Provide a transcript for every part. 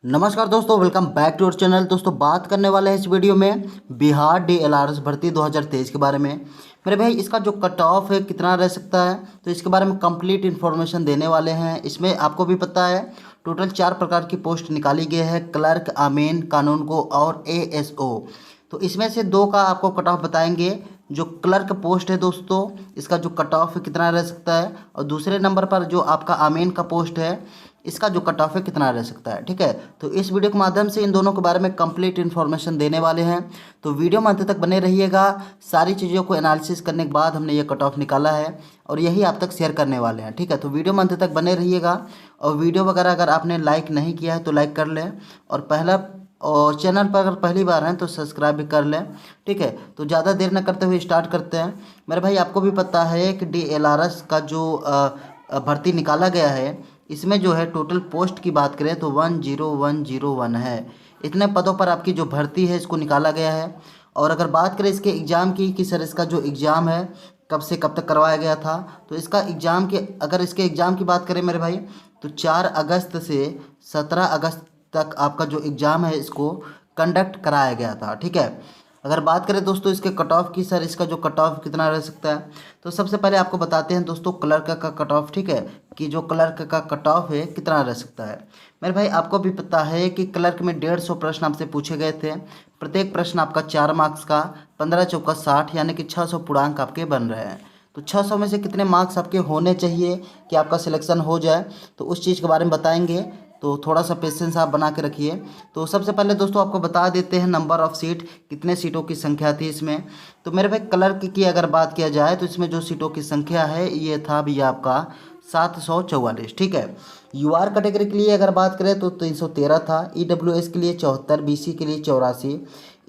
नमस्कार दोस्तों, welcome back to our channel. दोस्तों बात करने वाले हैं इस वीडियो में बिहार डीएलआरएस भर्ती 2023 के बारे में। मेरे भाई इसका जो कट ऑफ है कितना रह सकता है, तो इसके बारे में कंप्लीट इन्फॉर्मेशन देने वाले हैं। इसमें आपको भी पता है टोटल 4 प्रकार की पोस्ट निकाली गई है, क्लर्क, आमीन, कानून को और एएसओ। तो इसमें से 2 का आपको कट ऑफ बताएंगे। जो क्लर्क पोस्ट है दोस्तों, इसका जो कट ऑफ है कितना रह सकता है, और दूसरे नंबर पर जो आपका आमीन का पोस्ट है, इसका जो कट ऑफ है कितना रह सकता है। ठीक है, तो इस वीडियो के माध्यम से इन दोनों के बारे में कंप्लीट इन्फॉर्मेशन देने वाले हैं। तो वीडियो में अंत तक बने रहिएगा। सारी चीज़ों को एनालिसिस करने के बाद हमने ये कट ऑफ निकाला है और यही आप तक शेयर करने वाले हैं। ठीक है, तो वीडियो में अंत तक बने रहिएगा। और वीडियो वगैरह अगर आपने लाइक नहीं किया है तो लाइक कर लें, और चैनल पर अगर पहली बार हैं तो सब्सक्राइब भी कर लें। ठीक है, तो ज़्यादा देर न करते हुए स्टार्ट करते हैं। मेरे भाई आपको भी पता है कि डीएलआरएस का जो भर्ती निकाला गया है, इसमें जो है टोटल पोस्ट की बात करें तो 10101 है। इतने पदों पर आपकी जो भर्ती है इसको निकाला गया है। और अगर बात करें इसके एग्ज़ाम की कि सर इसका जो एग्ज़ाम है कब से कब तक करवाया गया था, तो इसका एग्ज़ाम के अगर इसके एग्ज़ाम की बात करें मेरे भाई, तो 4 अगस्त से 17 अगस्त तक आपका जो एग्ज़ाम है इसको कंडक्ट कराया गया था। ठीक है, अगर बात करें दोस्तों इसके कट ऑफ की, सर इसका जो कट ऑफ कितना रह सकता है, तो सबसे पहले आपको बताते हैं दोस्तों क्लर्क का कट ऑफ। ठीक है, कि जो क्लर्क का कट ऑफ है कितना रह सकता है। मेरे भाई आपको भी पता है कि क्लर्क में 150 प्रश्न आपसे पूछे गए थे। प्रत्येक प्रश्न आपका 4 मार्क्स का, 15 चौका 60, यानी कि 600 पूर्णांक आपके बन रहे हैं। तो 600 में से कितने मार्क्स आपके होने चाहिए कि आपका सिलेक्शन हो जाए, तो उस चीज़ के बारे में बताएंगे। तो थोड़ा सा पेशेंस आप बना के रखिए। तो सबसे पहले दोस्तों आपको बता देते हैं नंबर ऑफ़ सीट, कितने सीटों की संख्या थी इसमें। तो मेरे भाई क्लर्क की अगर बात किया जाए तो इसमें जो सीटों की संख्या है ये था भैया आपका 744। ठीक है, यूआर कैटेगरी के लिए अगर बात करें तो 313 था, ईडब्ल्यूएस के लिए 74, बीसी के लिए 84,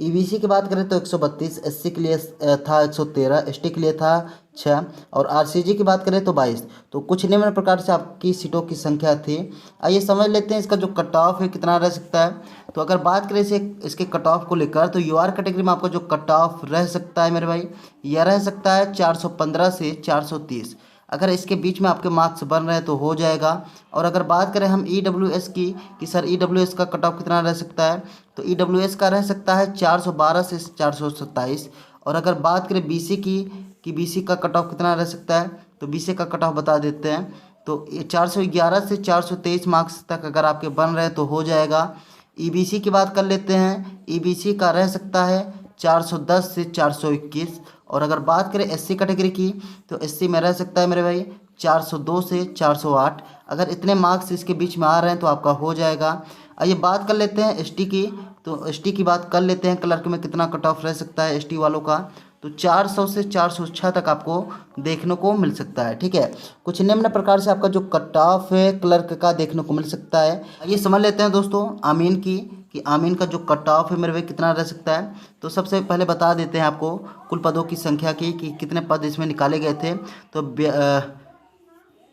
ईबीसी की बात करें तो 132, एससी के लिए था 113, एसटी के लिए था 6, और आरसीजी की बात करें तो 22। तो कुछ निम्न प्रकार से आपकी सीटों की संख्या थी। आइए समझ लेते हैं इसका जो कट ऑफ है कितना रह सकता है। तो अगर बात करें इसके कट ऑफ को लेकर, तो यूआर कैटेगरी में आपका जो कट ऑफ रह सकता है मेरे भाई, यह रह सकता है 415 से 430। अगर इसके बीच में आपके मार्क्स बन रहे हैं तो हो जाएगा। और अगर बात करें हम ईडब्ल्यूएस की कि सर ईडब्ल्यूएस का कट ऑफ कितना रह सकता है, तो ईडब्ल्यूएस का रह सकता है 412 से 427। और अगर बात करें बीसी की कि बीसी का कट ऑफ कितना रह सकता है, तो बीसी का कट ऑफ बता देते हैं। तो ये 411 से 423 मार्क्स तक अगर आपके बन रहे हैं तो हो जाएगा। ईबीसी की बात कर लेते हैं, ईबीसी का रह सकता है 410 से 421। और अगर बात करें एससी कैटेगरी की, तो एससी में रह सकता है मेरे भाई 402 से 408। अगर इतने मार्क्स इसके बीच में आ रहे हैं तो आपका हो जाएगा। आइए बात कर लेते हैं एसटी की। तो एसटी की बात कर लेते हैं, क्लर्क में कितना कट ऑफ रह सकता है एसटी वालों का, तो 400 से 406 तक आपको देखने को मिल सकता है। ठीक है, कुछ निम्न प्रकार से आपका जो कट ऑफ है क्लर्क का देखने को मिल सकता है। ये समझ लेते हैं दोस्तों आमीन की कि आमीन का जो कट ऑफ है मेरे भाई कितना रह सकता है। तो सबसे पहले बता देते हैं आपको कुल पदों की संख्या की कि कितने पद इसमें निकाले गए थे। तो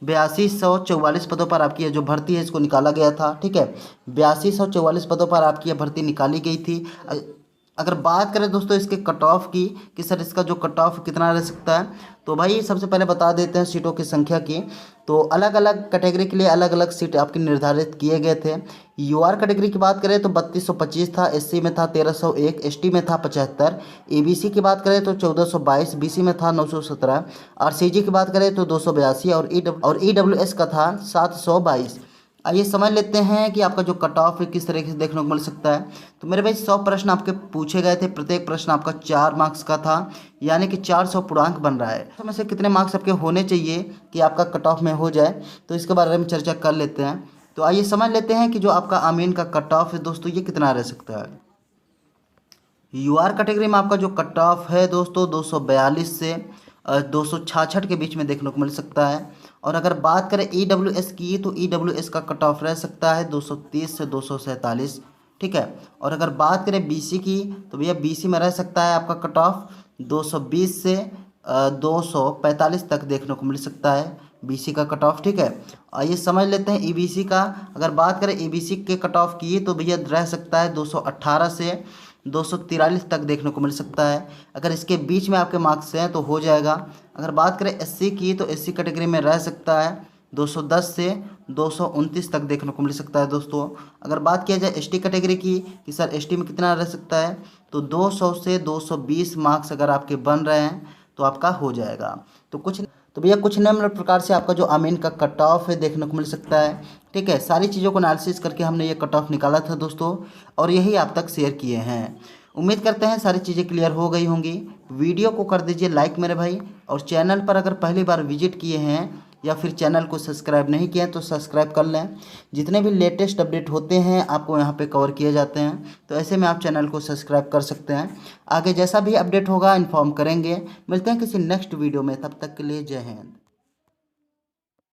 8244 पदों पर आपकी जो भर्ती है इसको निकाला गया था। ठीक है, 8244 पदों पर आपकी यह भर्ती निकाली गई थी। अगर बात करें दोस्तों इसके कट ऑफ की कि सर इसका जो कट ऑफ कितना रह सकता है, तो भाई सबसे पहले बता देते हैं सीटों की संख्या की। तो अलग अलग कैटेगरी के लिए अलग अलग सीट आपके निर्धारित किए गए थे। यूआर कैटेगरी की बात करें तो 3225 था, एससी में था 1301, एसटी में था 75, ईबीसी की बात करें तो 1422, बीसी में था 917, आरसीजी की बात करें तो 282, और ईडब्ल्यूएस का था 722। आइए समझ लेते हैं कि आपका जो कट ऑफ है किस तरीके से देखने को मिल सकता है। तो मेरे भाई 100 प्रश्न आपके पूछे गए थे, प्रत्येक प्रश्न आपका 4 मार्क्स का था, यानी कि 400 पूर्णांक बन रहा है। इसमें से कितने मार्क्स आपके होने चाहिए कि आपका कट ऑफ में हो जाए, तो इसके बारे में चर्चा कर लेते हैं। तो आइए समझ लेते हैं कि जो आपका आमीन का कट ऑफ है दोस्तों ये कितना रह सकता है। यूआर कैटेगरी में आपका जो कट ऑफ है दोस्तों 242 से 266 के बीच में देखने को मिल सकता है। और अगर बात करें ईडब्ल्यूएस की, तो ईडब्ल्यूएस का कट ऑफ रह सकता है 230 से 247। ठीक है, और अगर बात करें बीसी की, तो भैया बीसी में रह सकता है आपका कट ऑफ 220 से 245 तक देखने को मिल सकता है बीसी का कट ऑफ। ठीक है, आइए समझ लेते हैं ईबीसी का। अगर बात करें ईबीसी के कट ऑफ की, तो भैया रह सकता है 218 से 243 तक देखने को मिल सकता है। अगर इसके बीच में आपके मार्क्स हैं तो हो जाएगा। अगर बात करें एससी की, तो एससी कैटेगरी में रह सकता है 210 से 229 तक देखने को मिल सकता है दोस्तों। अगर बात किया जाए एसटी कैटेगरी की कि सर एसटी में कितना रह सकता है, तो 200 से 220 मार्क्स अगर आपके बन रहे हैं तो आपका हो जाएगा। तो भैया कुछ निम्न प्रकार से आपका जो अमीन का कट ऑफ है देखने को मिल सकता है। ठीक है, सारी चीज़ों को एनालिसिस करके हमने ये कट ऑफ निकाला था दोस्तों, और यही आप तक शेयर किए हैं। उम्मीद करते हैं सारी चीज़ें क्लियर हो गई होंगी। वीडियो को कर दीजिए लाइक मेरे भाई, और चैनल पर अगर पहली बार विजिट किए हैं या फिर चैनल को सब्सक्राइब नहीं किया है तो सब्सक्राइब कर लें। जितने भी लेटेस्ट अपडेट होते हैं आपको यहाँ पे कवर किए जाते हैं, तो ऐसे में आप चैनल को सब्सक्राइब कर सकते हैं। आगे जैसा भी अपडेट होगा इन्फॉर्म करेंगे। मिलते हैं किसी नेक्स्ट वीडियो में, तब तक के लिए जय हिंद।